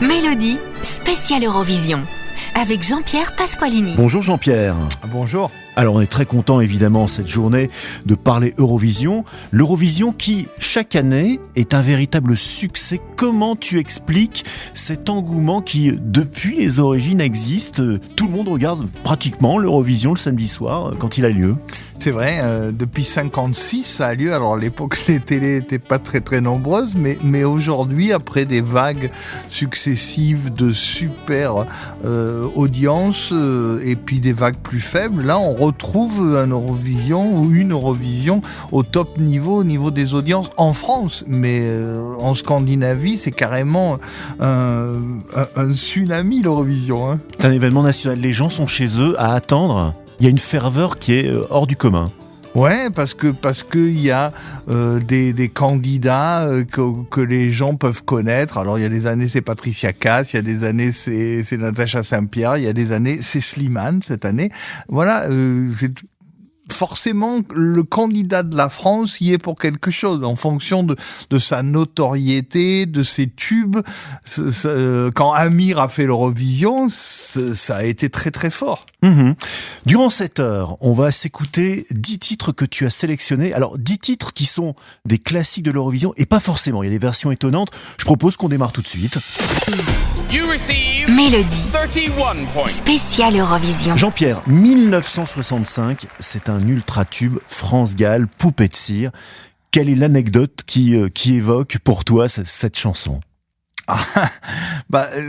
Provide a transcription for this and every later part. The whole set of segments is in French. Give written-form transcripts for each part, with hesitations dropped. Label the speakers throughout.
Speaker 1: Mélodie spéciale Eurovision avec Jean-Pierre Pasqualini.
Speaker 2: Bonjour Jean-Pierre.
Speaker 3: Bonjour.
Speaker 2: Alors on est très content évidemment cette journée de parler Eurovision. L'Eurovision qui chaque année est un véritable succès. Comment tu expliques cet engouement qui depuis les origines existe? Tout le monde regarde pratiquement l'Eurovision le samedi soir quand il a lieu.
Speaker 3: C'est vrai, depuis 56 ça a lieu. Alors à l'époque les télés n'étaient pas très nombreuses, mais aujourd'hui après des vagues successives de super audiences et puis des vagues plus faibles, là on retrouve un Eurovision ou une Eurovision au top niveau, au niveau des audiences en France, mais en Scandinavie c'est carrément un tsunami l'Eurovision, hein.
Speaker 2: C'est un événement national, les gens sont chez eux à attendre. Il y a une ferveur qui est hors du commun.
Speaker 3: Ouais, parce que il y a des candidats que les gens peuvent connaître. Alors il y a des années c'est Patricia Cass, il y a des années c'est Natacha Saint-Pierre, il y a des années c'est Slimane cette année. Voilà, c'est forcément le candidat de la France y est pour quelque chose en fonction de sa notoriété, de ses tubes. Quand Amir a fait l'Eurovision, ça a été très fort.
Speaker 2: Durant cette heure, on va s'écouter 10 titres que tu as sélectionnés. Alors 10 titres qui sont des classiques de l'Eurovision et pas forcément, il y a des versions étonnantes. Je propose qu'on démarre tout de suite.
Speaker 1: Mélodie spéciale Eurovision.
Speaker 2: Jean-Pierre, 1965, c'est un ultra-tube France-Galles, Poupée de cire. Quelle est l'anecdote qui évoque pour toi cette chanson ?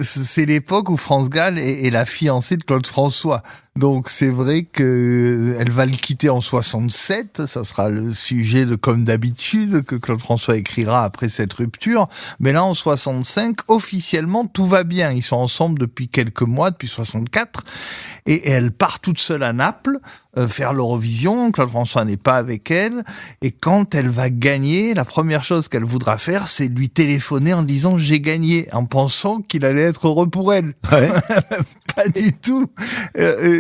Speaker 3: C'est l'époque où France Gall est la fiancée de Claude François. Donc c'est vrai que elle va le quitter en 67, ça sera le sujet de Comme d'habitude que Claude François écrira après cette rupture. Mais là en 65, officiellement tout va bien. Ils sont ensemble depuis quelques mois, depuis 64, et elle part toute seule à Naples faire l'Eurovision. Claude François n'est pas avec elle, et quand elle va gagner, la première chose qu'elle voudra faire, c'est lui téléphoner en disant j'ai gagné, en pensant qu'il allait être heureux pour elle.
Speaker 2: Ouais.
Speaker 3: Pas du tout.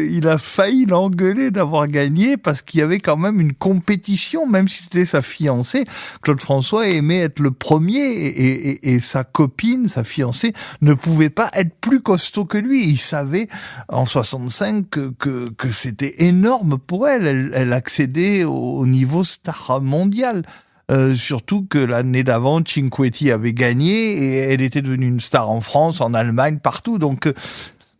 Speaker 3: Il a failli l'engueuler d'avoir gagné parce qu'il y avait quand même une compétition, même si c'était sa fiancée. Claude François aimait être le premier et sa copine, sa fiancée, ne pouvait pas être plus costaud que lui. Il savait en 65 que c'était énorme pour elle. Elle accédait au niveau star mondial. Surtout que l'année d'avant, Cinquetti avait gagné et elle était devenue une star en France, en Allemagne, partout. Donc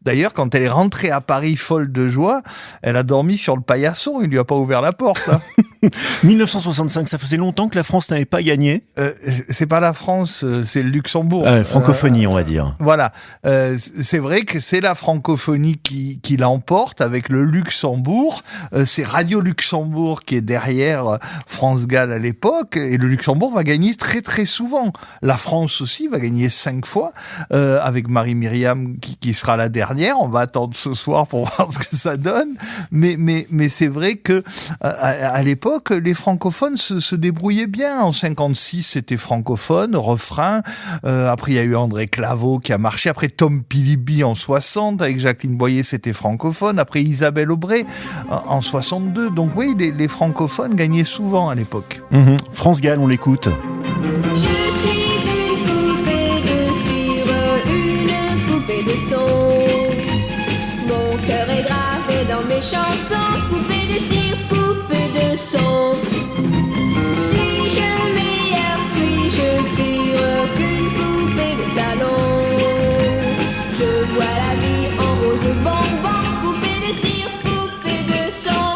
Speaker 3: d'ailleurs, quand elle est rentrée à Paris folle de joie, elle a dormi sur le paillasson, il lui a pas ouvert la porte. Hein.
Speaker 2: 1965, ça faisait longtemps que la France n'avait pas gagné.
Speaker 3: C'est pas la France, c'est le Luxembourg.
Speaker 2: Francophonie, on va dire.
Speaker 3: Voilà, c'est vrai que c'est la francophonie qui l'emporte avec le Luxembourg. C'est Radio Luxembourg qui est derrière France Gall à l'époque, et le Luxembourg va gagner très souvent. La France aussi va gagner 5 fois, avec Marie-Myriam qui sera la dernière. On va attendre ce soir pour voir ce que ça donne. Mais c'est vrai que à l'époque, les francophones se débrouillaient bien. En 56, c'était francophone, refrain. Après, il y a eu André Claveau qui a marché. Après, Tom Pilibi en 60, avec Jacqueline Boyer, c'était francophone. Après, Isabelle Aubray en 62. Donc oui, les francophones gagnaient souvent à l'époque.
Speaker 2: France Gall, on l'écoute.
Speaker 4: Je suis une poupée de cire, une poupée de son. Mon cœur est gravé dans mes chansons. Poupée de cire, poupée de son. Suis-je meilleure, suis-je pire qu'une poupée de salon? Je vois la vie en rose bonbon. Poupée de cire, poupée de son.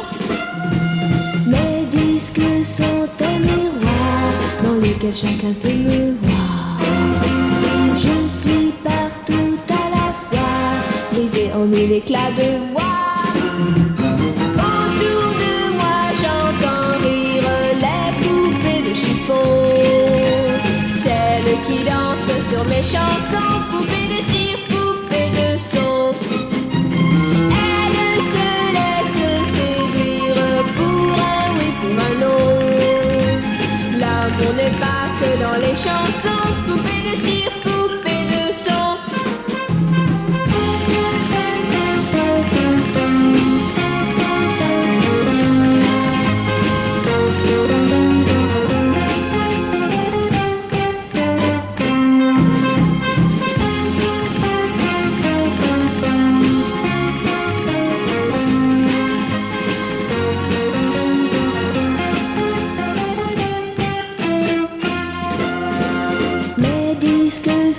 Speaker 4: Mes disques sont un miroir dans lequel chacun peut me voir. Je suis partout à la fois, brisée en mille éclats de voix. Autour de moi j'entends rire les poupées de chiffon, celles qui dansent sur mes chansons. Poupées de cire, poupées de son. Elles se laissent séduire pour un oui, pour un non. L'amour n'est pas que dans les chansons. Poupées de cire, poupées de son.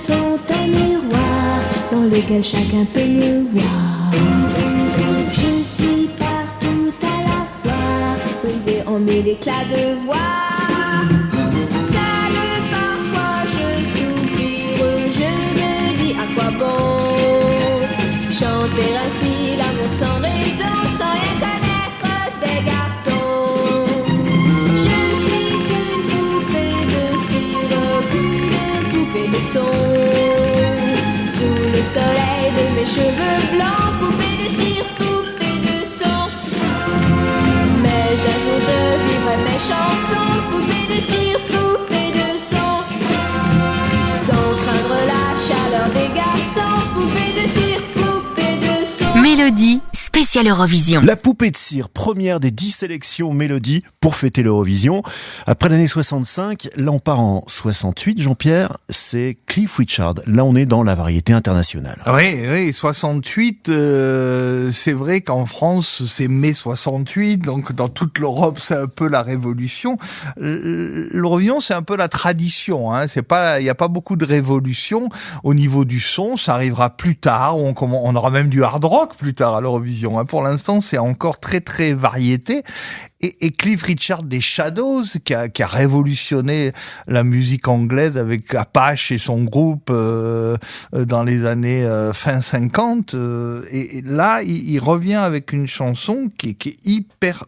Speaker 4: sont un miroir dans lequel chacun peut me voir. Je suis partout à la fois, brisée en mille éclats de voix. Seule parfois je soupire, je me dis à quoi bon chanter ainsi l'amour sans raison, sans rien connaître des garçons. Je ne suis qu'une poupée de cire, qu'une poupée de son. Sous le soleil de mes cheveux blancs, poupée de cire, poupée de son. Mais un jour je vivrai mes chansons, poupée de cire, poupée de son. Sans craindre la chaleur des garçons, poupée de cire, poupée de son.
Speaker 1: Mélodie spéciale Eurovision.
Speaker 2: La poupée de cire, première des 10 sélections Mélodie pour fêter l'Eurovision. Après l'année 65, là on part en 68, Jean-Pierre, c'est Cliff Richard. Là on est dans la variété internationale.
Speaker 3: Oui, 68, c'est vrai qu'en France, c'est mai 68, donc dans toute l'Europe, c'est un peu la révolution. L'Eurovision, c'est un peu la tradition, hein. Il n'y a pas beaucoup de révolution au niveau du son, ça arrivera plus tard, on aura même du hard rock plus tard à l'Eurovision. Pour l'instant, c'est encore très très variété. Et Cliff Richard des Shadows, qui a révolutionné la musique anglaise avec Apache et son groupe dans les années fin 50. Et là, il revient avec une chanson qui est hyper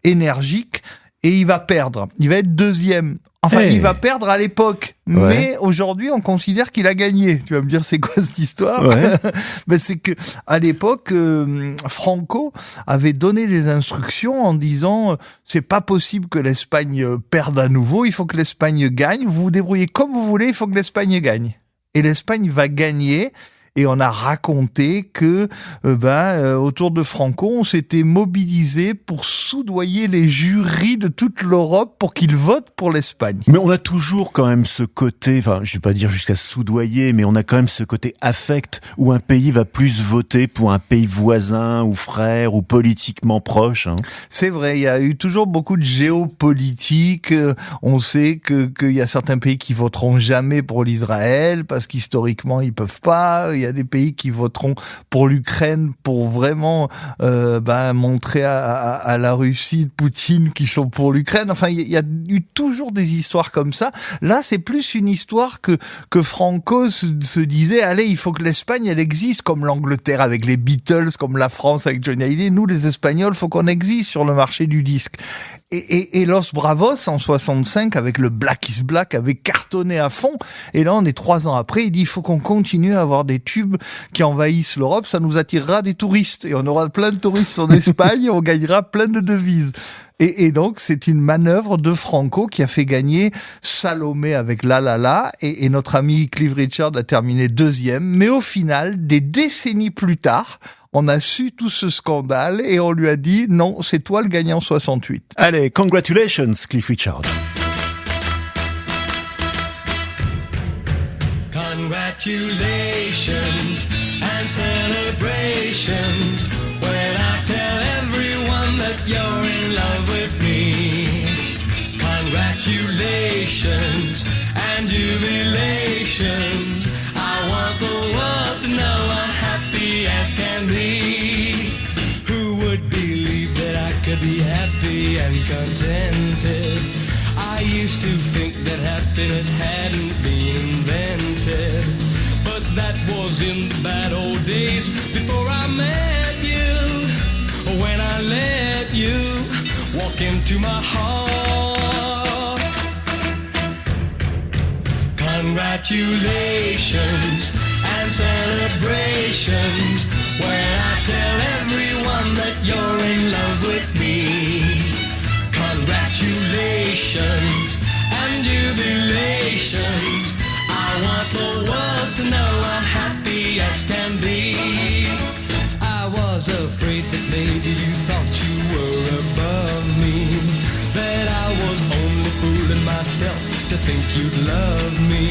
Speaker 3: énergique. Et il va perdre. Il va être deuxième. Enfin, il va perdre à l'époque. Ouais. Mais aujourd'hui, on considère qu'il a gagné. Tu vas me dire, c'est quoi cette histoire?
Speaker 2: Ouais.
Speaker 3: Ben, c'est que, à l'époque, Franco avait donné des instructions en disant, c'est pas possible que l'Espagne perde à nouveau. Il faut que l'Espagne gagne. Vous vous débrouillez comme vous voulez. Il faut que l'Espagne gagne. Et l'Espagne va gagner. Et on a raconté que, autour de Franco, on s'était mobilisé pour soudoyer les jurys de toute l'Europe pour qu'ils votent pour l'Espagne.
Speaker 2: Mais on a toujours quand même ce côté, enfin, je vais pas dire jusqu'à soudoyer, mais on a quand même ce côté affect où un pays va plus voter pour un pays voisin ou frère ou politiquement proche. Hein.
Speaker 3: C'est vrai, il y a eu toujours beaucoup de géopolitique. On sait qu'il y a certains pays qui voteront jamais pour l'Israël parce qu'historiquement ils peuvent pas. Il y a des pays qui voteront pour l'Ukraine pour vraiment montrer à la Russie de Poutine qu'ils sont pour l'Ukraine. Enfin, il y a eu toujours des histoires comme ça. Là, c'est plus une histoire que Franco se disait, allez, il faut que l'Espagne, elle existe comme l'Angleterre avec les Beatles, comme la France avec Johnny Hallyday. Nous, les Espagnols, faut qu'on existe sur le marché du disque. Et Los Bravos, en 65, avec le Black is Black, avait cartonné à fond. Et là, on est 3 ans après, il dit, il faut qu'on continue à avoir des tubes qui envahissent l'Europe, ça nous attirera des touristes. Et on aura plein de touristes en Espagne, et on gagnera plein de devises. Et donc, c'est une manœuvre de Franco qui a fait gagner Salomé avec La La La, et notre ami Cliff Richard a terminé deuxième. Mais au final, des décennies plus tard, on a su tout ce scandale et on lui a dit non, c'est toi le gagnant 68.
Speaker 2: Allez, congratulations, Cliff Richard.
Speaker 5: Congratulations and celebrations when I tell everyone that you're in love with me. Congratulations and jubilations. I want the world to know I'm happy as can be. Who would believe that I could be happy and contented? I used to think that happiness hadn't been invented, but that was in the bad old days before I met you. When I let you walk into my heart. Congratulations and celebrations when I tell everyone that you're in love with me. Congratulations and jubilations. I want the world to know I'm happy as can be. I was afraid that maybe you thought you were above me, that I was only fooling myself to think you'd love me.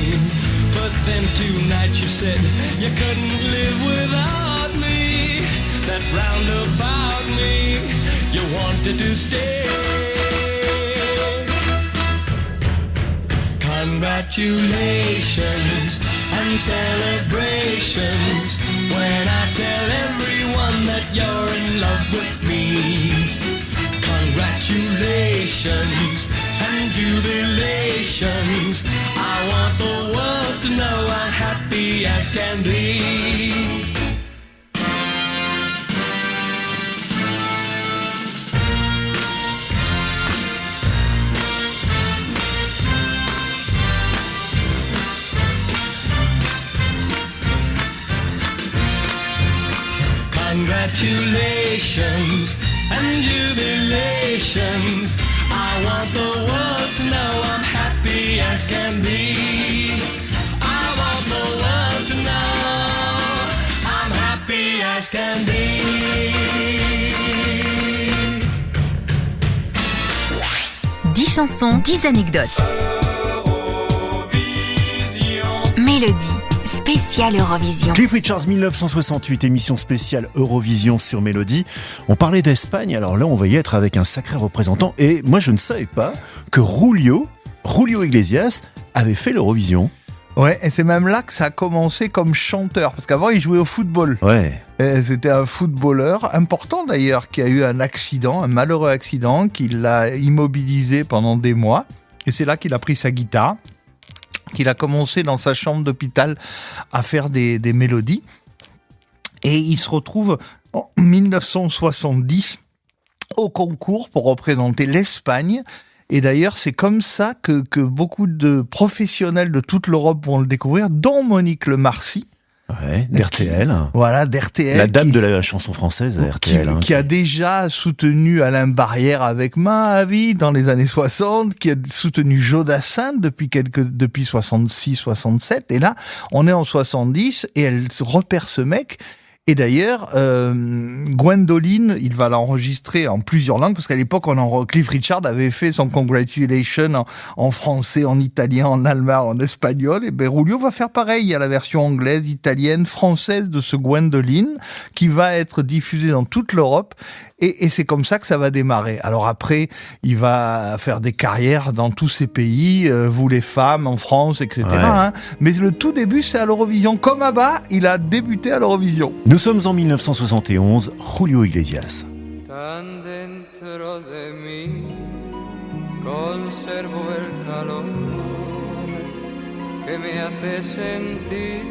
Speaker 5: But then tonight you said you couldn't live without me, that round about me you wanted to stay. Congratulations and celebrations when I tell everyone that you're in love with me. Congratulations and jubilations. I want the world to know I'm happy as can be. Congratulations and jubilations. I want the world to know I'm happy as can be. I want the world to know I'm happy as can be.
Speaker 1: 10 chansons, 10 anecdotes. Mélodie, spéciale Eurovision.
Speaker 2: Cliff Richard, 1968, émission spéciale Eurovision sur Mélodie. On parlait d'Espagne, alors là on va y être avec un sacré représentant. Et moi je ne savais pas que Julio Iglesias avait fait l'Eurovision.
Speaker 3: Ouais, et c'est même là que ça a commencé comme chanteur, parce qu'avant il jouait au football.
Speaker 2: Ouais.
Speaker 3: Et c'était un footballeur important d'ailleurs qui a eu un accident, un malheureux accident qui l'a immobilisé pendant des mois. Et c'est là qu'il a pris sa guitare, qu'il a commencé dans sa chambre d'hôpital à faire des mélodies. Et il se retrouve en 1970 au concours pour représenter l'Espagne. Et d'ailleurs, c'est comme ça que beaucoup de professionnels de toute l'Europe vont le découvrir, dont Monique Lemarcy.
Speaker 2: Ouais, d'RTL.
Speaker 3: Voilà, d'RTL.
Speaker 2: La dame de la chanson française, RTL.
Speaker 3: Qui a déjà soutenu Alain Barrière avec Ma Vie dans les années 60, qui a soutenu Jodassin depuis 66, 67. Et là, on est en 70 et elle repère ce mec. Et d'ailleurs, Gwendoline, il va l'enregistrer en plusieurs langues, parce qu'à l'époque, Cliff Richard avait fait son Congratulations en français, en italien, en allemand, en espagnol. Et ben, Julio va faire pareil. Il y a la version anglaise, italienne, française de ce Gwendoline, qui va être diffusée dans toute l'Europe. Et c'est comme ça que ça va démarrer. Alors après, il va faire des carrières dans tous ces pays, vous les femmes, en France, etc.
Speaker 2: Ouais.
Speaker 3: Hein. Mais le tout début, c'est à l'Eurovision. Comme Abba, il a débuté à l'Eurovision.
Speaker 2: Nous sommes en 1971, Julio Iglesias.
Speaker 6: Tan dentro de mí conservo el calor que me hace sentir,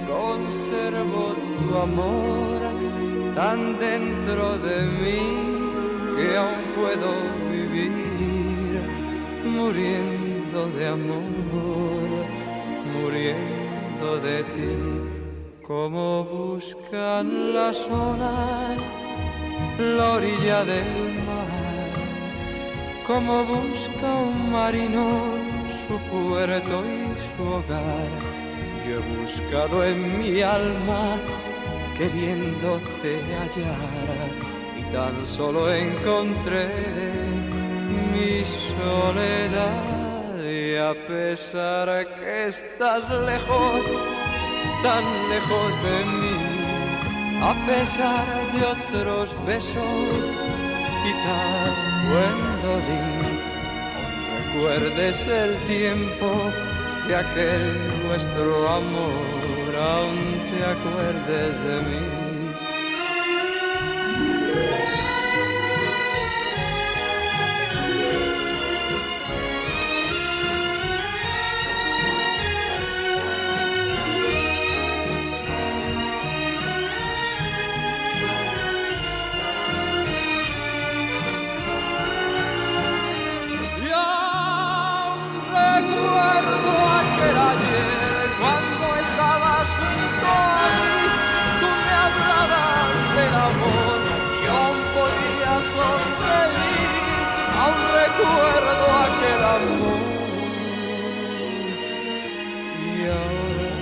Speaker 6: conservo tu amor tan dentro de mí que aún puedo vivir muriendo de amor, muriendo de ti. Como buscan las olas la orilla del mar, como busca un marino su puerto y su hogar. Yo he buscado en mi alma queriéndote hallar y tan solo encontré mi soledad. Y a pesar que estás lejos, tan lejos de mí, a pesar de otros besos, quizás Gwendoline, aún recuerdes el tiempo de aquel nuestro amor, aún te acuerdes de mí. Recuerdo aquel amor y ahora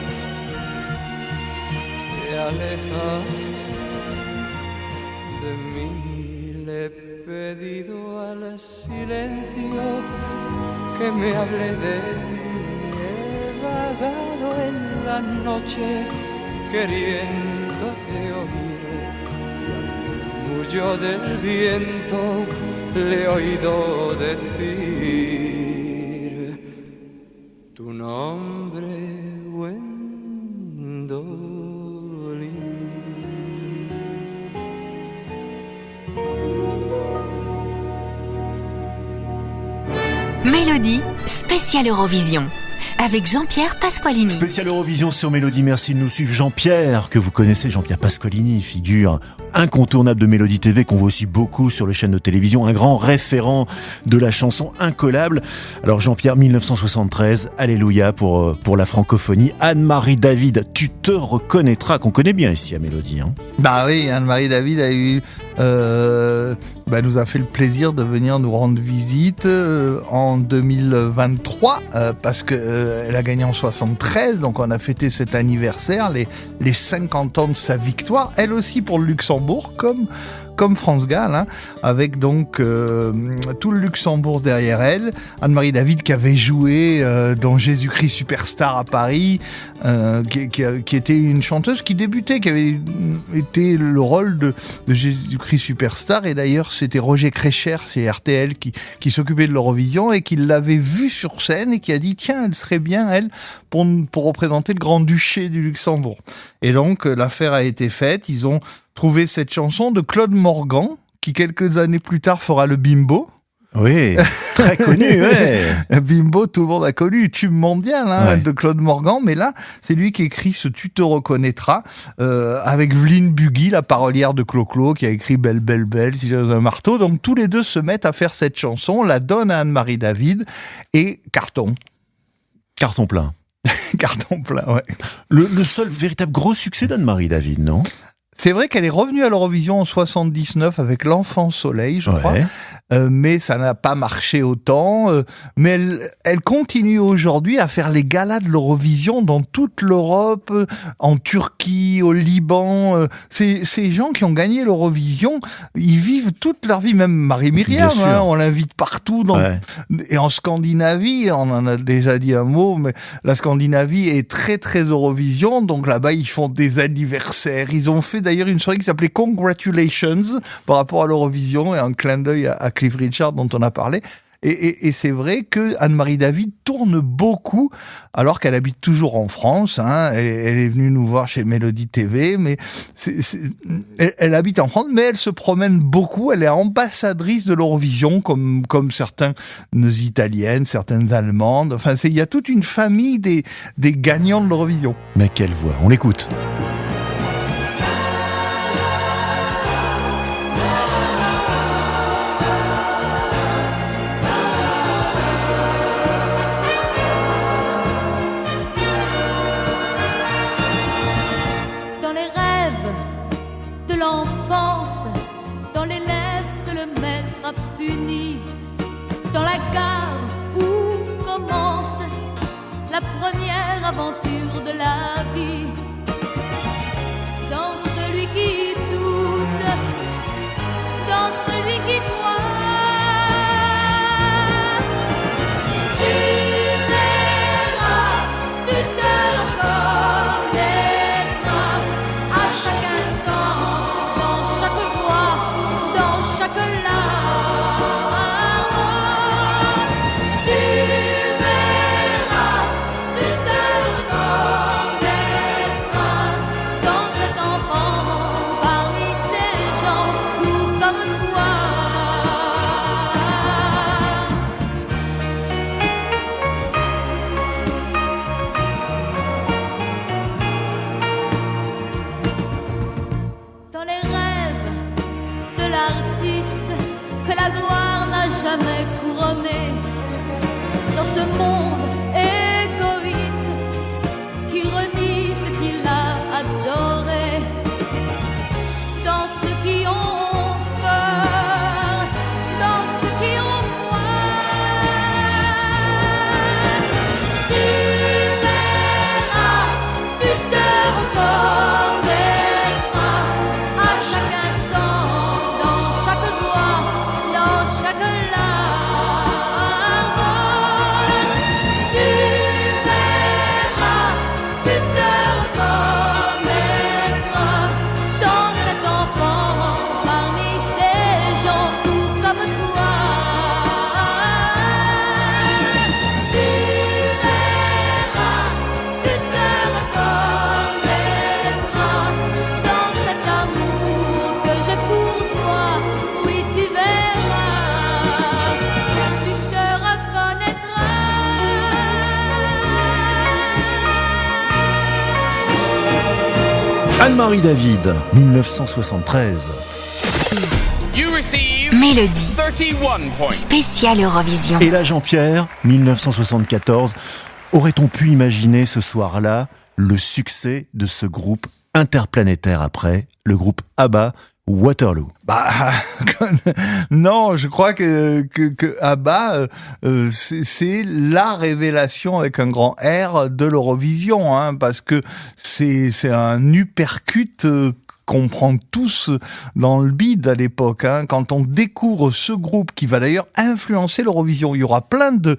Speaker 6: te alejas de mí. Le he pedido al silencio que me hable de ti. He vagado en la noche queriéndote oír y al murmullo del viento le he oído decir tu nombre, Gwendolyn.
Speaker 1: Mélodie spéciale Eurovision avec Jean-Pierre Pasqualini.
Speaker 2: Spécial Eurovision sur Mélodie, merci de nous suivre. Jean-Pierre, que vous connaissez, Jean-Pierre Pasqualini, figure incontournable de Mélodie TV, qu'on voit aussi beaucoup sur les chaînes de télévision, un grand référent de la chanson incollable. Alors Jean-Pierre, 1973, Alléluia pour la francophonie. Anne-Marie David, tu te reconnaîtras, qu'on connaît bien ici à Mélodie. Hein.
Speaker 3: Bah oui, Anne-Marie David nous a fait le plaisir de venir nous rendre visite en 2023 parce que elle a gagné en 73, donc on a fêté cet anniversaire, les 50 ans de sa victoire, elle aussi pour le Luxembourg, comme France Gall, hein, avec donc tout le Luxembourg derrière elle. Anne-Marie David qui avait joué dans Jésus-Christ Superstar à Paris, qui était une chanteuse qui débutait, qui avait été le rôle de Jésus-Christ Superstar, et d'ailleurs c'était Roger Krecher chez RTL qui s'occupait de l'Eurovision et qui l'avait vue sur scène et qui a dit tiens, elle serait bien elle pour représenter le Grand-Duché du Luxembourg. Et donc l'affaire a été faite, ils ont trouvé cette chanson de Claude Morgan, qui quelques années plus tard fera le Bimbo.
Speaker 2: Oui, très connu, ouais.
Speaker 3: Bimbo, tout le monde a connu, tube mondial
Speaker 2: Ouais.
Speaker 3: de Claude Morgan, mais là, c'est lui qui écrit ce Tu te reconnaîtras, avec Vline Bugui, la parolière de Clo-Clo, qui a écrit Belle, belle, belle, si j'avais un marteau. Donc tous les deux se mettent à faire cette chanson, la donnent à Anne-Marie David, et carton.
Speaker 2: Carton plein.
Speaker 3: Carton plein, ouais.
Speaker 2: Le seul véritable gros succès d'Anne-Marie David, non?
Speaker 3: C'est vrai qu'elle est revenue à l'Eurovision en 79 avec L'Enfant Soleil, je crois,
Speaker 2: Ouais.
Speaker 3: mais ça n'a pas marché autant. Mais elle continue aujourd'hui à faire les galas de l'Eurovision dans toute l'Europe, en Turquie, au Liban. Ces gens qui ont gagné l'Eurovision, ils vivent toute leur vie, même Marie-Myriam,
Speaker 2: Bien sûr.
Speaker 3: hein, on l'invite partout.
Speaker 2: Ouais.
Speaker 3: Et en Scandinavie, on en a déjà dit un mot, mais la Scandinavie est très très Eurovision, donc là-bas ils font des anniversaires, ils ont fait d'ailleurs une soirée qui s'appelait Congratulations par rapport à l'Eurovision, et un clin d'œil à Cliff Richard dont on a parlé. Et c'est vrai que Anne-Marie David tourne beaucoup, alors qu'elle habite toujours en France. Hein. Elle est venue nous voir chez Mélodie TV, mais elle habite en France, mais elle se promène beaucoup. Elle est ambassadrice de l'Eurovision, comme certaines Italiennes, certaines Allemandes. Enfin, il y a toute une famille des gagnants de l'Eurovision.
Speaker 2: Mais quelle voix, on l'écoute.
Speaker 7: Dans les rêves de l'enfance, dans les lèvres que le maître a puni, dans la gare où commence la première aventure de la vie, dans celui qui doute, dans celui qui croit. Tu verras, tu te reconnaîtras à chaque instant, dans chaque joie, dans chaque larme. Tu verras, tu te reconnaîtras
Speaker 2: Anne-Marie David, 1973.
Speaker 1: Mélodie. Spéciale Eurovision.
Speaker 2: Et là, Jean-Pierre, 1974. Aurait-on pu imaginer ce soir-là le succès de ce groupe interplanétaire après, le groupe ABBA, Waterloo?
Speaker 3: Non, je crois que ABBA, c'est la révélation avec un grand R de l'Eurovision, hein, parce que c'est un uppercut qu'on prend tous dans le bide à l'époque, hein, quand on découvre ce groupe qui va d'ailleurs influencer l'Eurovision. Il y aura plein de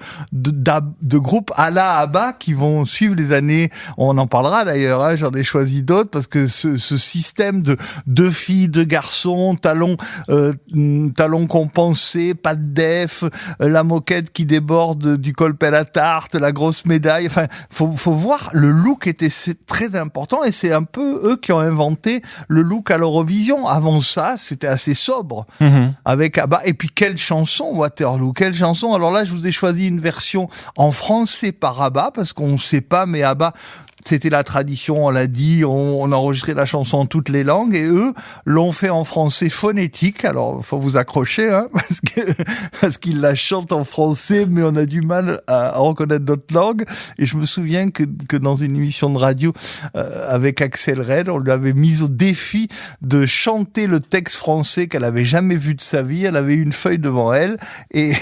Speaker 3: groupes à la ABBA qui vont suivre les années, on en parlera d'ailleurs, hein, j'en ai choisi d'autres parce que ce système de deux filles, deux garçons, talons compensés, pas de def, la moquette qui déborde du colpel à tarte, la grosse médaille, enfin, faut voir, le look était très important et c'est un peu eux qui ont inventé le look à l'Eurovision. Avant ça, c'était assez sobre avec ABBA. Et puis, quelle chanson, Waterloo, quelle chanson. Alors là, je vous ai choisi une version en français par ABBA, parce qu'on ne sait pas, mais ABBA, c'était la tradition, on l'a dit, on enregistrait la chanson en toutes les langues, et eux l'ont fait en français phonétique. Alors, faut vous accrocher, hein, parce qu'ils la chantent en français, mais on a du mal à reconnaître d'autres langues. Et je me souviens que dans une émission de radio avec Axel Red, on lui avait mis au défi de chanter le texte français qu'elle avait jamais vu de sa vie. Elle avait une feuille devant elle, et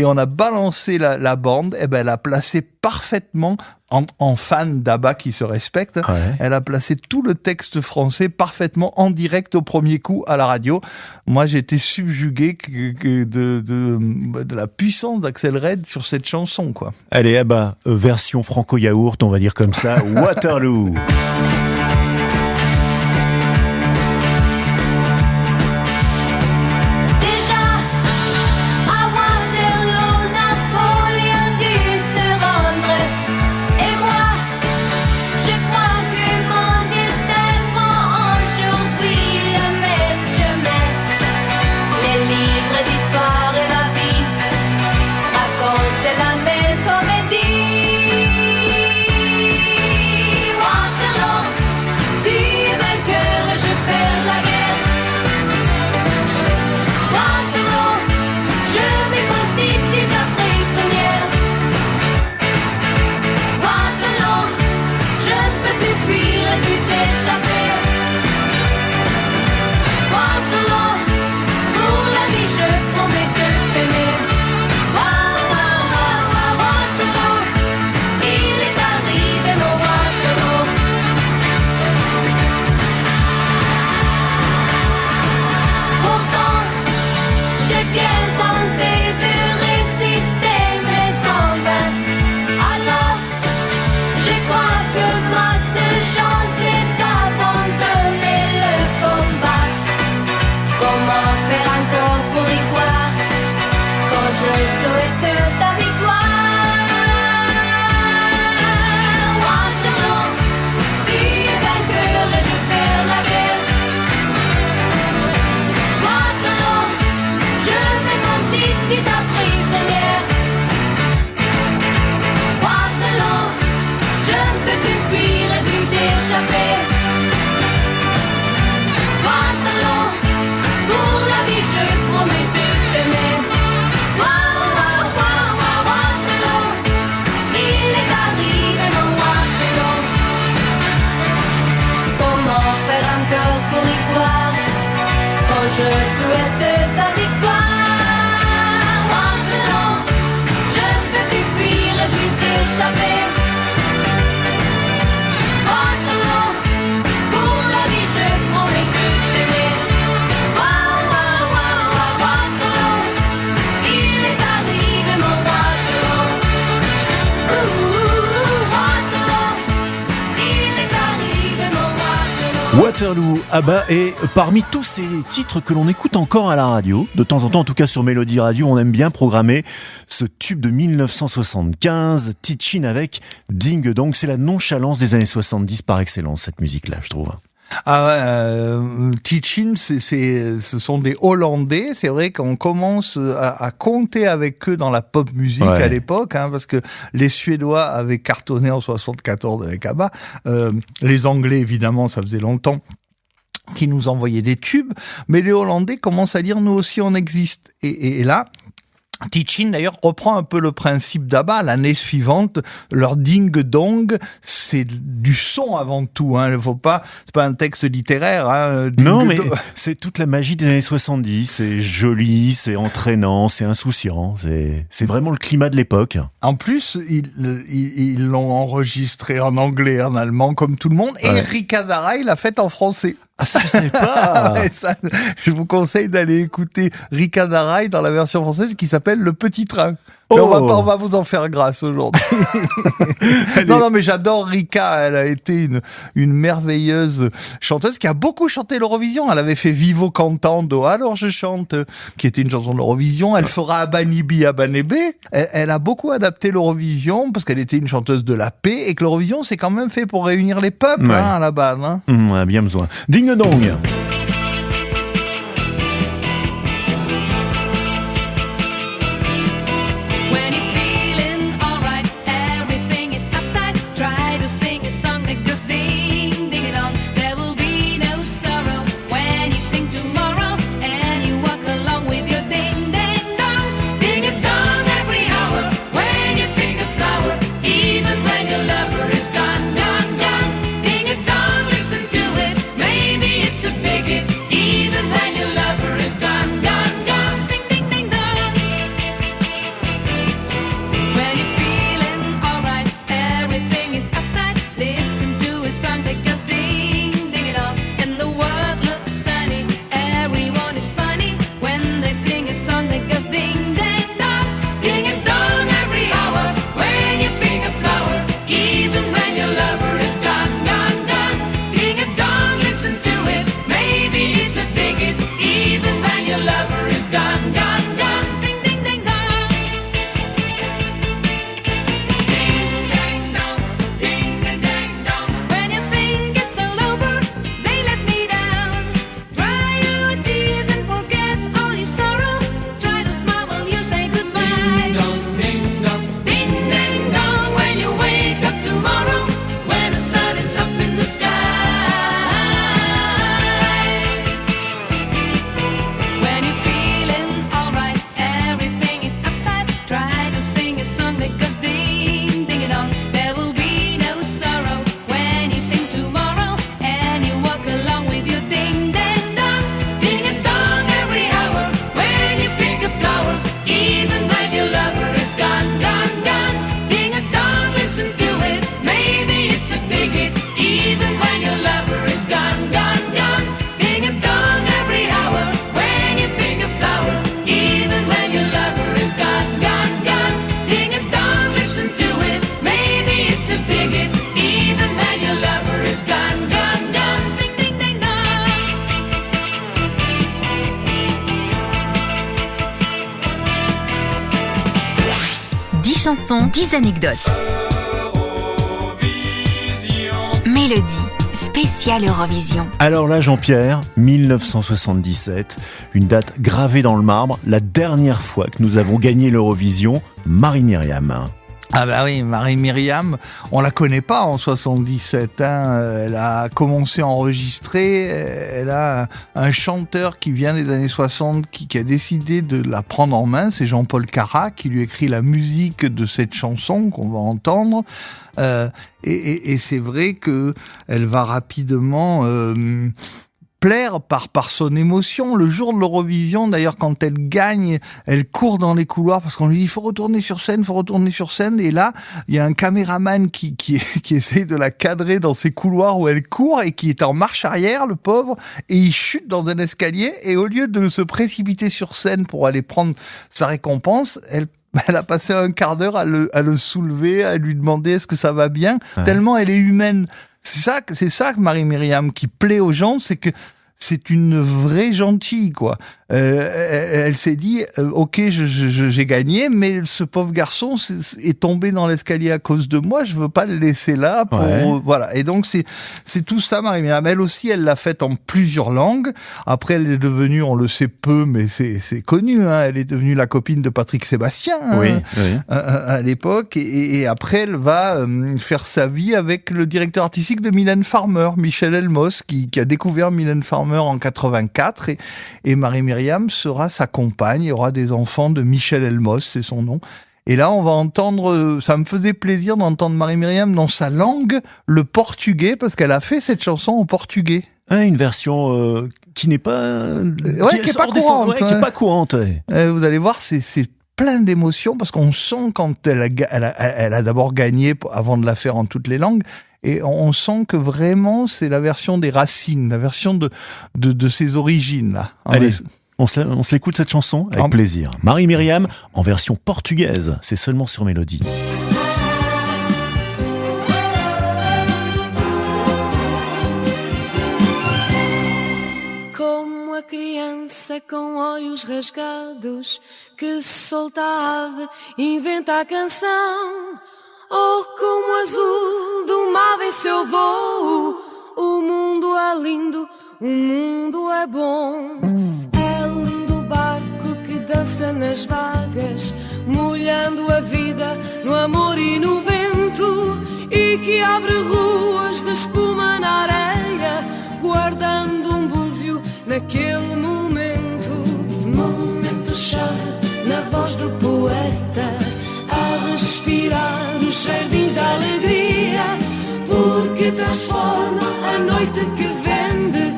Speaker 3: on a balancé la bande. Et ben, elle a placé parfaitement, en fan d'ABBA qui se respecte, ouais. Elle a placé tout le texte français parfaitement en direct au premier coup à la radio. Moi, j'ai été subjugué de la puissance d'Axel Red sur cette chanson, quoi.
Speaker 2: Allez, ABBA, version franco-yaourt, on va dire comme ça, Waterloo. Waterloo, ABBA, et parmi tous ces titres que l'on écoute encore à la radio, de temps en temps, en tout cas sur Mélodie Radio, on aime bien programmer ce tube de 1975, Teaching avec Ding Dong. C'est la nonchalance des années 70 par excellence, cette musique-là, je trouve.
Speaker 3: Teaching, ce sont des Hollandais. C'est vrai qu'on commence à compter avec eux dans la pop musique à l'époque, parce que les Suédois avaient cartonné en 74 avec ABBA. Les Anglais, évidemment, ça faisait longtemps qui nous envoyaient des tubes, mais les Hollandais commencent à dire nous aussi on existe. Et là, Teaching d'ailleurs reprend un peu le principe d'ABBA. L'année suivante, leur ding dong, c'est du son avant tout. C'est pas un texte littéraire.
Speaker 2: Non, mais c'est toute la magie des années 70. C'est joli, c'est entraînant, c'est insouciant. C'est vraiment le climat de l'époque.
Speaker 3: En plus, ils l'ont enregistré en anglais, en allemand, comme tout le monde. Et Rika Darai l'a fait en français.
Speaker 2: Ah, ça, je sais pas.
Speaker 3: Je vous conseille d'aller écouter Rika Darai dans la version française qui s'appelle Le Petit Train. Mais on va vous en faire grâce aujourd'hui. Non, mais j'adore Rika. Elle a été une merveilleuse chanteuse qui a beaucoup chanté l'Eurovision. Elle avait fait Vivo cantando, alors je chante, qui était une chanson de l'Eurovision. Elle fera Abanibi Abanebe. Elle a beaucoup adapté l'Eurovision parce qu'elle était une chanteuse de la paix et que l'Eurovision, c'est quand même fait pour réunir les peuples, à la base.
Speaker 2: On a bien besoin. Ding dong.
Speaker 1: chansons, 10 anecdotes. Mélodie, spéciale Eurovision.
Speaker 2: Alors là, Jean-Pierre, 1977, une date gravée dans le marbre, la dernière fois que nous avons gagné l'Eurovision, Marie-Myriam.
Speaker 3: Ah bah oui, Marie-Myriam, on la connaît pas en 77, elle a commencé à enregistrer, elle a un chanteur qui vient des années 60 qui a décidé de la prendre en main, c'est Jean-Paul Carat qui lui écrit la musique de cette chanson qu'on va entendre, et c'est vrai que elle va rapidement plaire par son émotion. Le jour de l'Eurovision, d'ailleurs, quand elle gagne, elle court dans les couloirs parce qu'on lui dit il faut retourner sur scène. Et là, il y a un caméraman qui essaye de la cadrer dans ces couloirs où elle court et qui est en marche arrière, le pauvre, et il chute dans un escalier. Et au lieu de se précipiter sur scène pour aller prendre sa récompense, elle a passé un quart d'heure à le soulever, à lui demander est-ce que ça va bien, tellement elle est humaine. C'est ça que Marie-Myriam qui plaît aux gens, c'est que c'est une vraie gentille, quoi. Elle s'est dit, ok, j'ai gagné, mais ce pauvre garçon est tombé dans l'escalier à cause de moi. Je veux pas le laisser là. Voilà. Et donc c'est tout ça, Marie-Myriam. Elle aussi, elle l'a faite en plusieurs langues. Après, elle est devenue, on le sait peu, mais c'est connu. Hein, elle est devenue la copine de Patrick Sébastien à l'époque. Et après, elle va faire sa vie avec le directeur artistique de Mylène Farmer, Michel Elmos, qui a découvert Mylène Farmer en 84 et Marie-Myriam sera sa compagne, il y aura des enfants de Michel Elmos, c'est son nom. Et là, on va entendre, ça me faisait plaisir d'entendre Marie-Myriam dans sa langue, le portugais, parce qu'elle a fait cette chanson en portugais.
Speaker 2: Une version qui n'est pas...
Speaker 3: qui est pas courante.
Speaker 2: Qui est pas courante.
Speaker 3: Vous allez voir, c'est plein d'émotions, parce qu'on sent quand elle a d'abord gagné avant de la faire en toutes les langues, et on sent que vraiment c'est la version des racines, la version de ses origines là.
Speaker 2: Allez, on se l'écoute cette chanson avec plaisir. Marie-Myriam en version portugaise, c'est seulement sur Mélodie.
Speaker 8: Como a criança com olhos rasgados que solta a ave, inventa a canção. Oh, como azul do mar em seu voo, o mundo é lindo, o mundo é bom. É lindo o barco que dança nas vagas, molhando a vida no amor e no vento, e que abre ruas de espuma na areia, guardando um búzio naquele momento. Momento-chave na voz do poeta, a respirar os jardins da alegria, porque transforma a noite que vende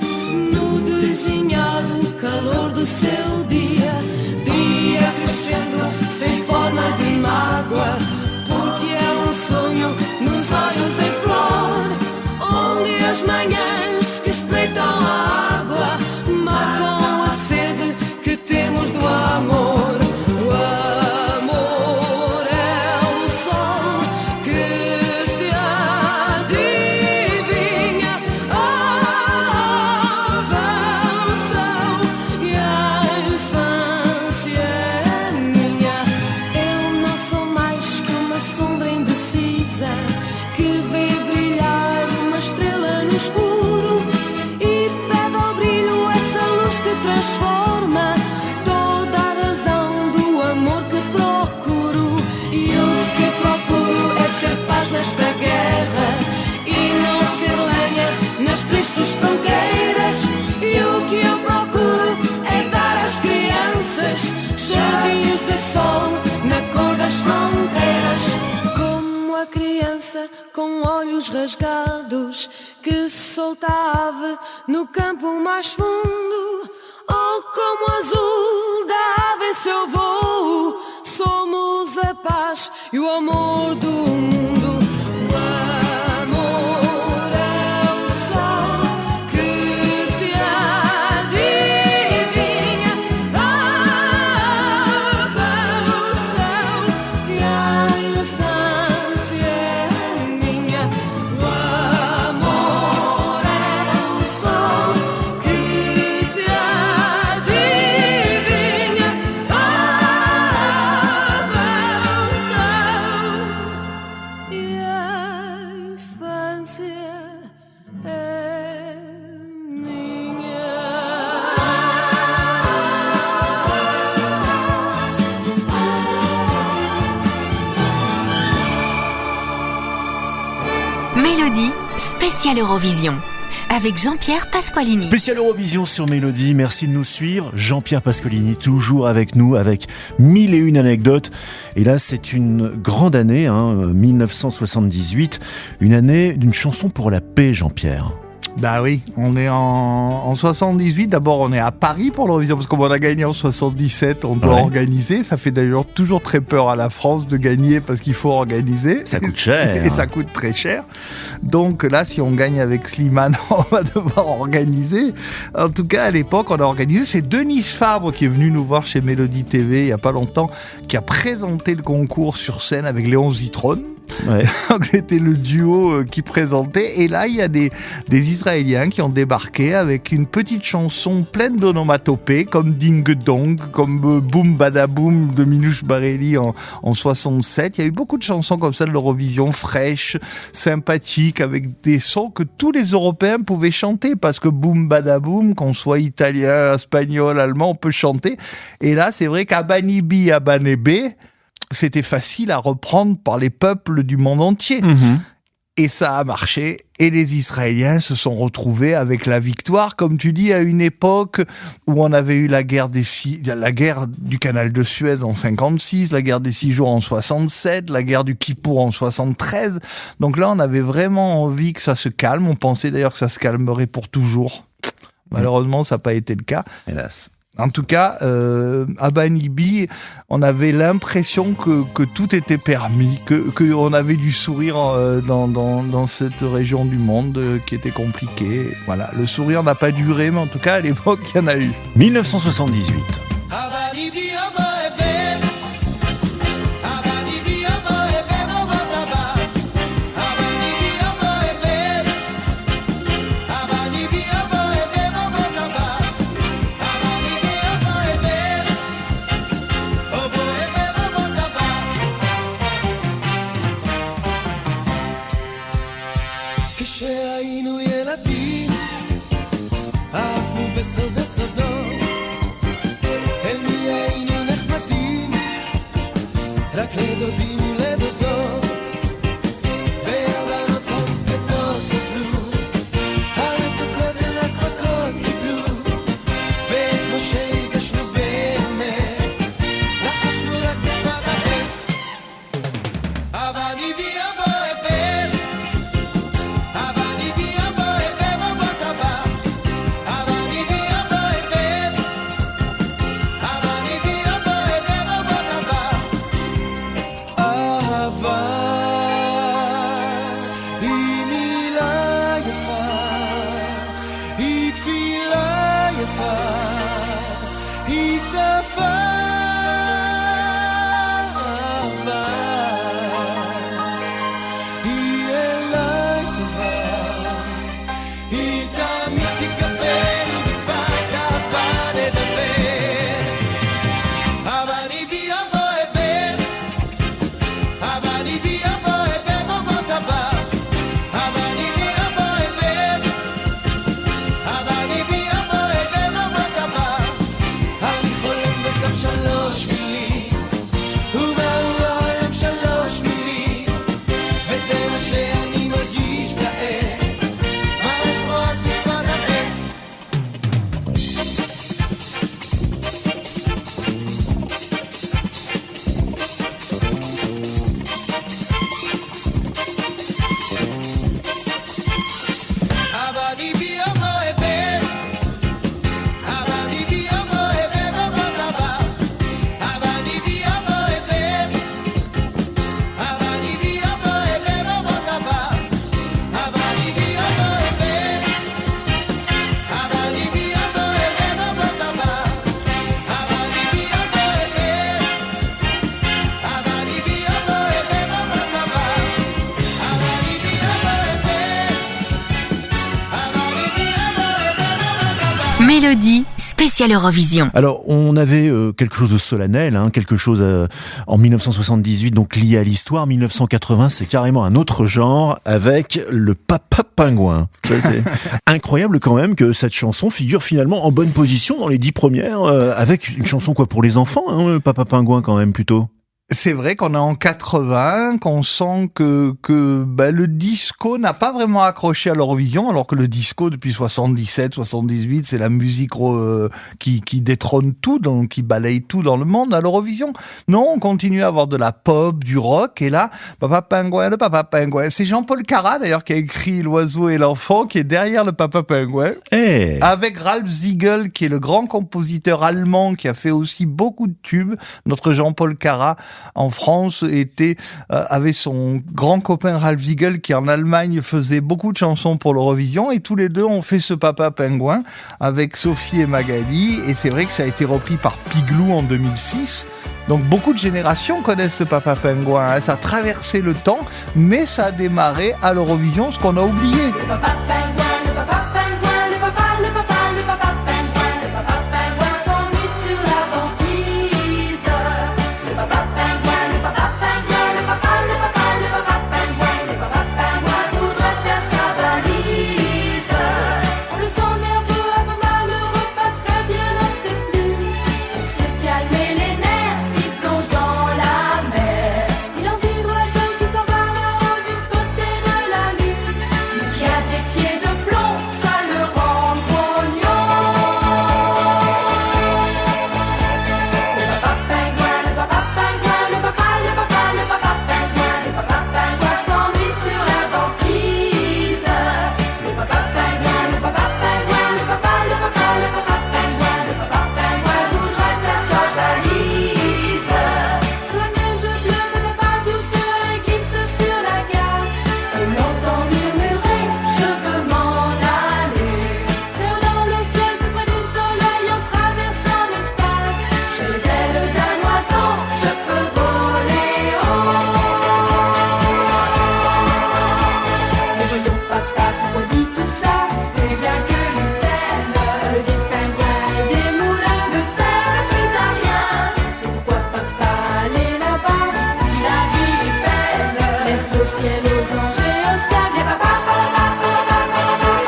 Speaker 8: no desenhado calor do seu dia. Dia crescendo sem forma de mágoa, porque é um sonho nos olhos em flor, onde as manhãs que espreitam a água matam a sede que temos do amor. Transforma toda a razão do amor que procuro. E o que procuro é ser paz nesta guerra e não ser lenha nas tristes fogueiras. E o que eu procuro é dar às crianças jardins de sol na cor das fronteiras. Como a criança com olhos rasgados que solta a ave no campo mais fundo. Oh, como azul da ave em seu voo, somos a paz e o amor do mundo. O amor é o sol que se adivinha, abre o céu e a infância é minha. O amor é o sol que se
Speaker 1: Mélodie, spéciale Eurovision, avec Jean-Pierre Pasqualini.
Speaker 2: Spéciale Eurovision sur Mélodie, merci de nous suivre. Jean-Pierre Pasqualini, toujours avec nous, avec 1001 anecdotes. Et là, c'est une grande année, 1978, une année d'une chanson pour la paix, Jean-Pierre.
Speaker 3: Bah oui, on est en 78. D'abord, on est à Paris pour l'Eurovision, parce qu'on a gagné en 77, on doit organiser. Ça fait d'ailleurs toujours très peur à la France de gagner, parce qu'il faut organiser.
Speaker 2: Ça coûte cher.
Speaker 3: Et ça coûte très cher. Donc là, si on gagne avec Slimane, on va devoir organiser. En tout cas, à l'époque, on a organisé. C'est Denise Fabre qui est venue nous voir chez Mélodie TV il n'y a pas longtemps, qui a présenté le concours sur scène avec Léon Zitrone.
Speaker 2: Ouais.
Speaker 3: Donc c'était le duo qui présentait. Et là, il y a des Israéliens qui ont débarqué avec une petite chanson pleine d'onomatopées, comme Ding Dong, comme Boom Badaboom de Minouche Barelli en 67. Il y a eu beaucoup de chansons comme ça de l'Eurovision, fraîches, sympathiques, avec des sons que tous les Européens pouvaient chanter, parce que Boom Badaboom, qu'on soit italien, espagnol, allemand, on peut chanter. Et là, c'est vrai qu'Abanibi, Abanebe, c'était facile à reprendre par les peuples du monde entier. Et ça a marché. Et les Israéliens se sont retrouvés avec la victoire, comme tu dis, à une époque où on avait eu la guerre du canal de Suez en 56, la guerre des 6 jours en 67, la guerre du Kippour en 73. Donc là, on avait vraiment envie que ça se calme. On pensait d'ailleurs que ça se calmerait pour toujours. Malheureusement, ça n'a pas été le cas.
Speaker 2: Hélas.
Speaker 3: En tout cas, à Banibi, on avait l'impression que tout était permis, que on avait du sourire dans cette région du monde qui était compliquée. Voilà, le sourire n'a pas duré, mais en tout cas, à l'époque, il y en a eu.
Speaker 2: 1978.
Speaker 5: כשהיינו ילדים, אהבנו בסוד הסודות, אל מי היינו נחמדים, רק לדודים ולדודות, והבנות המסכנות סבלו, המתוקות הן רק מכות קיבלו, ואת משה הרגשנו באמת, לחשנו רק בשפת הבט, אבל הביאה בו הבן,
Speaker 1: Mélodie spéciale Eurovision.
Speaker 2: Alors, on avait quelque chose de solennel, quelque chose en 1978, donc lié à l'histoire. 1980, c'est carrément un autre genre avec le Papa Pingouin. C'est incroyable quand même que cette chanson figure finalement en bonne position dans les 10 premières, avec une chanson quoi pour les enfants, le Papa Pingouin quand même plutôt.
Speaker 3: C'est vrai qu'on est en 80, qu'on sent que le disco n'a pas vraiment accroché à l'Eurovision, alors que le disco depuis 77, 78, c'est la musique qui détrône tout, donc qui balaye tout dans le monde à l'Eurovision. Non, on continue à avoir de la pop, du rock, et là, Papa Pingouin, le Papa Pingouin. C'est Jean-Paul Cara d'ailleurs qui a écrit L'oiseau et l'enfant, qui est derrière le Papa Pingouin, avec Ralph Ziegel, qui est le grand compositeur allemand qui a fait aussi beaucoup de tubes. Notre Jean-Paul Cara en France avait son grand copain Ralph Ziegel qui en Allemagne faisait beaucoup de chansons pour l'Eurovision, et tous les deux ont fait ce Papa Pingouin avec Sophie et Magali, et c'est vrai que ça a été repris par Piglou en 2006. Donc beaucoup de générations connaissent ce Papa Pingouin, hein. Ça a traversé le temps, mais ça a démarré à l'Eurovision, ce qu'on a oublié.
Speaker 8: Le papa pingouin, le papa pingouin, le papa, le papa, le papa pingouin, le papa pingouin s'ennuie sur la banquise. Le papa pingouin, le papa pingouin, le papa, le papa, le papa pingouin, le papa pingouin voudrait faire sa valise. On le sent nerveux, un peu malheureux, pas très bien dans ses plumes. Pour se calmer les nerfs, il plonge dans la mer. Il en vit l'oiseau qui s'en va là-haut du côté de la lune. Lui qui a des pieds de plomb, ça le rend grognon. Le papa pingouin, le papa pingouin, le papa, le papa, le papa pingouin, le papa pingouin s'ennuie sur la banquise. Le papa pingouin, le papa pingouin, le papa, le papa, le papa pingouin, le papa pingouin voudrait faire sa valise. Sur la neige bleue, fais pas douteux et glisse sur la glace. On l'entend murmurer, je veux m'en aller. Très haut dans le ciel, plus près du soleil, en traversant l'espace. J'ai les ailes d'un oiseau, je peux voler haut. Mais voyons papa, pourquoi dit tout ça? C'est bien que les ailes, ça le dit pingouin et des moulins ne servent plus à rien. Et pourquoi papa aller là-bas si la vie est belle? Laisse le ciel aux anges et aux sables. Et papa, papa, papa, papa,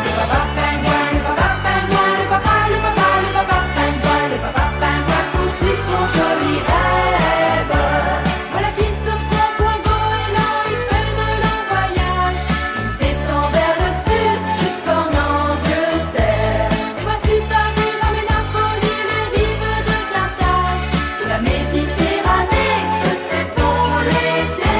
Speaker 8: le papa pingouin, le papa pingouin, le papa, le papa, le papa pingouin, le papa pingouin poursuit son joli rêve. Voilà qu'il se prend pour un goéland, il fait de longs voyages. Il descend vers le sud jusqu'en Angleterre. Et voici Paris, Rome et Napoli, les rives de Carthage, de la Méditerranée, que c'est bon l'été.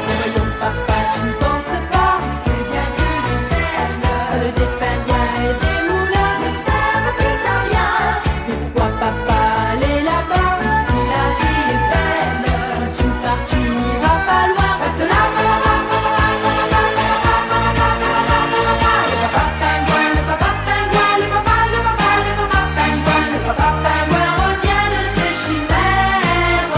Speaker 8: Mais voyons papa, tu ne penses pas, c'est bien que les ailes, celles des pingouins et des moulins ne servent plus à rien. Mais pourquoi papa aller là-bas si la vie est belle? Si tu pars, tu n'iras pas loin, reste là. Le papa pingouin, le papa pingouin, le papa, le papa, le papa pingouin, le papa pingouin revient de ses chimères.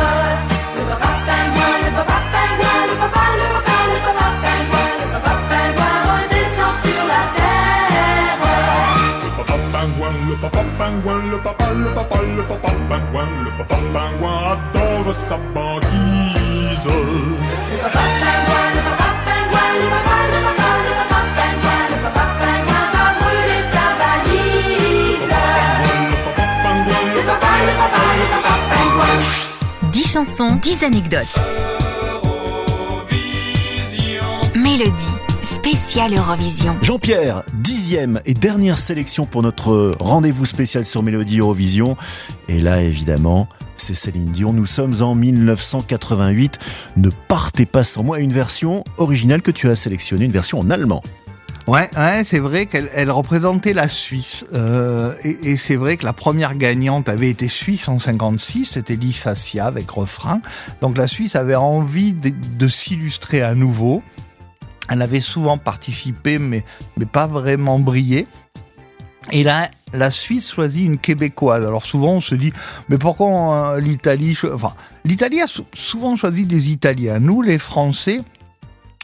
Speaker 8: Le papa pingouin, le papa pingouin, le papa, le papa, le papa pingouin, le papa pingouin redescend sur la terre.
Speaker 5: Le papa pingouin, le papa pingouin, le papa, le papa, le papa pingouin, le papa pingouin adore sa banquise.
Speaker 8: Le papa pingouin, le papa pingouin, le papa, le papa, le papa pingouin, le papa pingouin va brûler sa valise. Le papa, le papa, le papa pingouin.
Speaker 1: 10 chansons, 10 anecdotes. Mélodie, spéciale Eurovision.
Speaker 2: Jean-Pierre, 10e et dernière sélection pour notre rendez-vous spécial sur Mélodie Eurovision. Et là, évidemment, c'est Céline Dion. Nous sommes en 1988. Ne partez pas sans moi. Une version originale que tu as sélectionnée, une version en allemand.
Speaker 3: Ouais, c'est vrai qu'elle représentait la Suisse. Et c'est vrai que la première gagnante avait été suisse en 56, c'était Lisa Sia avec Refrain. Donc la Suisse avait envie de s'illustrer à nouveau. Elle avait souvent participé, mais pas vraiment brillé. Et là, la Suisse choisit une Québécoise. Alors souvent, on se dit, mais pourquoi l'Italie... l'Italie a souvent choisi des Italiens. Nous, les Français...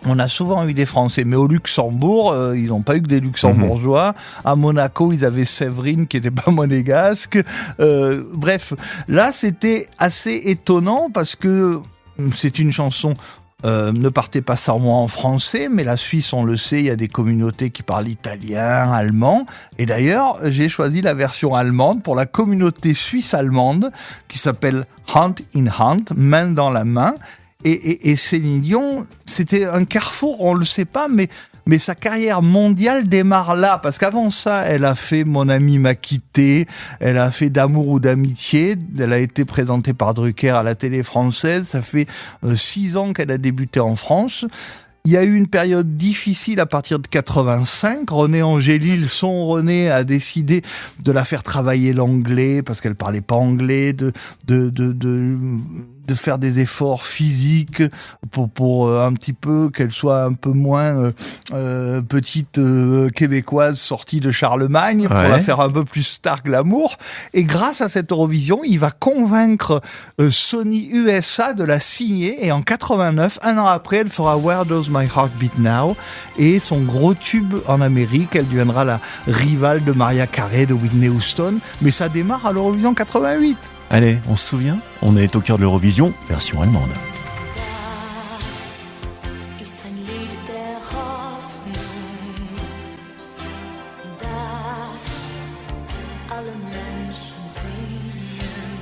Speaker 3: On a souvent eu des Français, mais au Luxembourg, ils n'ont pas eu que des Luxembourgeois. À Monaco, ils avaient Séverine qui n'était pas monégasque. Bref, là, c'était assez étonnant parce que c'est une chanson... ne partez pas sans moi en français, mais la Suisse, on le sait, il y a des communautés qui parlent italien, allemand. Et d'ailleurs, j'ai choisi la version allemande pour la communauté suisse-allemande qui s'appelle Hand in Hand, main dans la main. Et Céline Dion, c'était un carrefour, on le sait pas, mais sa carrière mondiale démarre là, parce qu'avant ça, elle a fait Mon ami m'a quitté, elle a fait D'amour ou d'amitié, elle a été présentée par Drucker à la télé française, ça fait 6 ans qu'elle a débuté en France. Il y a eu une période difficile à partir de 85. René Angélil, son René, a décidé de la faire travailler l'anglais parce qu'elle parlait pas anglais, de faire des efforts physiques pour un petit peu qu'elle soit un peu moins petite québécoise sortie de Charlemagne, pour la faire un peu plus star glamour. Et grâce à cette Eurovision, il va convaincre Sony USA de la signer. Et en 89, un an après, elle fera Where Does My Heart Beat Now, et son gros tube en Amérique. Elle deviendra la rivale de Mariah Carey, de Whitney Houston. Mais ça démarre à l'Eurovision 88.
Speaker 2: Allez, on se souvient ? On est au cœur de l'Eurovision, version allemande.
Speaker 8: Ist ein Lied der Hoffnung, das alle Menschen singen,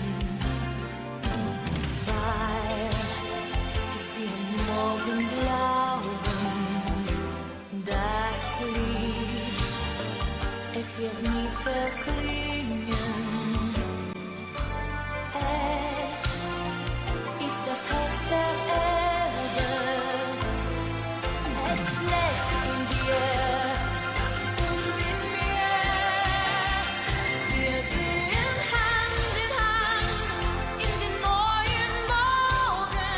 Speaker 8: weil sie am Morgen glauben, das Lied, es wird nie verklingen. Es ist das Herz der Erde, es schlägt in dir und in mir. Wir gehen Hand in Hand in den neuen Morgen.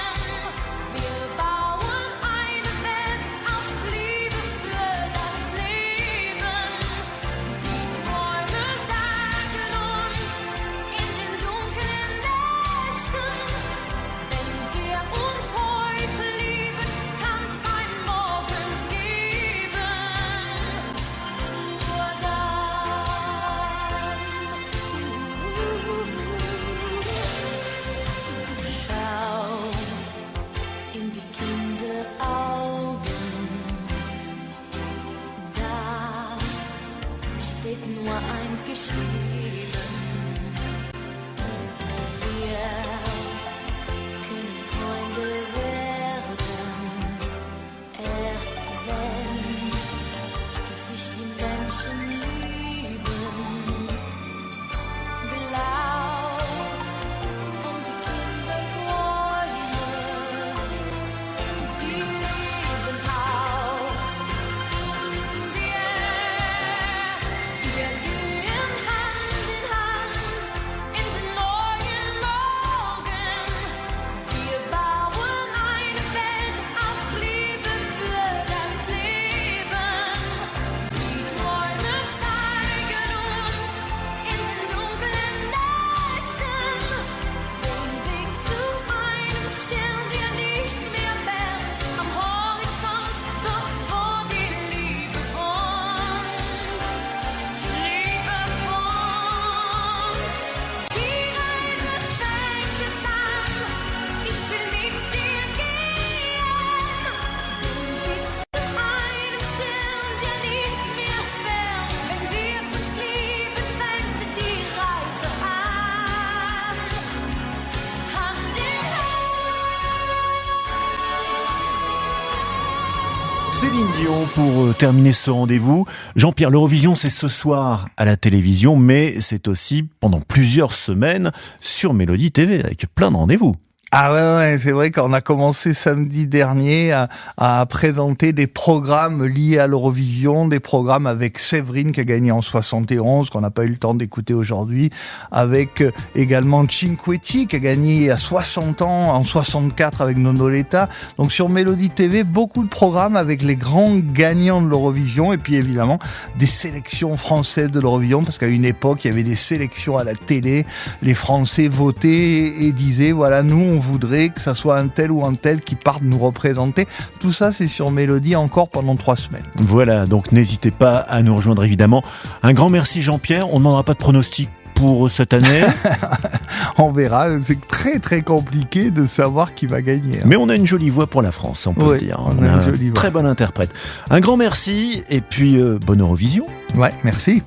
Speaker 8: Wir bauen eine Welt aus Liebe für das Leben. Die Träume sagen uns in den dunklen Nächten, wenn wir uns heute lieben, kann's ein Morgen geben. Nur dann. Schau in die Kinderaugen, da steht nur eins geschrieben. Wir können Freunde werden, erst wenn sich die Menschen lieben. Glaub an die Kinderträume, sie leben auch in dir. Wir gehen Hand in Hand in den neuen Morgen. Wir bauen eine Welt aus Liebe für das Leben. Die Träume zeigen uns in den dunklen Nächten den Weg zu einem Stern, der nicht mehr fern am Horizont, doch wo die Liebe wohnt. Liebe wohnt. Die Reise fängt erst an. Ich will mit dir gehen. Den Weg zu einem Stern, der nicht mehr fern. Wenn wir uns lieben, fängt die Reise an. Hand in
Speaker 2: Céline Dion pour terminer ce rendez-vous. Jean-Pierre, l'Eurovision, c'est ce soir à la télévision, mais c'est aussi pendant plusieurs semaines sur Mélodie TV, avec plein de rendez-vous.
Speaker 3: Ah ouais, c'est vrai qu'on a commencé samedi dernier à présenter des programmes liés à l'Eurovision, des programmes avec Séverine qui a gagné en 71, qu'on n'a pas eu le temps d'écouter aujourd'hui, avec également Cinquetti qui a gagné à 60 ans, en 64 avec Nonoletta. Donc sur Mélodie TV, beaucoup de programmes avec les grands gagnants de l'Eurovision, et puis évidemment des sélections françaises de l'Eurovision, parce qu'à une époque, il y avait des sélections à la télé, les Français votaient et disaient, voilà, nous on voudrait que ça soit un tel ou un tel qui parte nous représenter. Tout ça, c'est sur Mélodie encore pendant 3 semaines.
Speaker 2: Voilà, donc n'hésitez pas à nous rejoindre évidemment. Un grand merci Jean-Pierre, on ne demandera pas de pronostic pour cette année.
Speaker 3: On verra, c'est très très compliqué de savoir qui va gagner.
Speaker 2: Mais on a une jolie voix pour la France, on peut le dire.
Speaker 3: On a une jolie voix.
Speaker 2: Très bon interprète. Un grand merci et puis bonne Eurovision.
Speaker 3: Ouais, merci.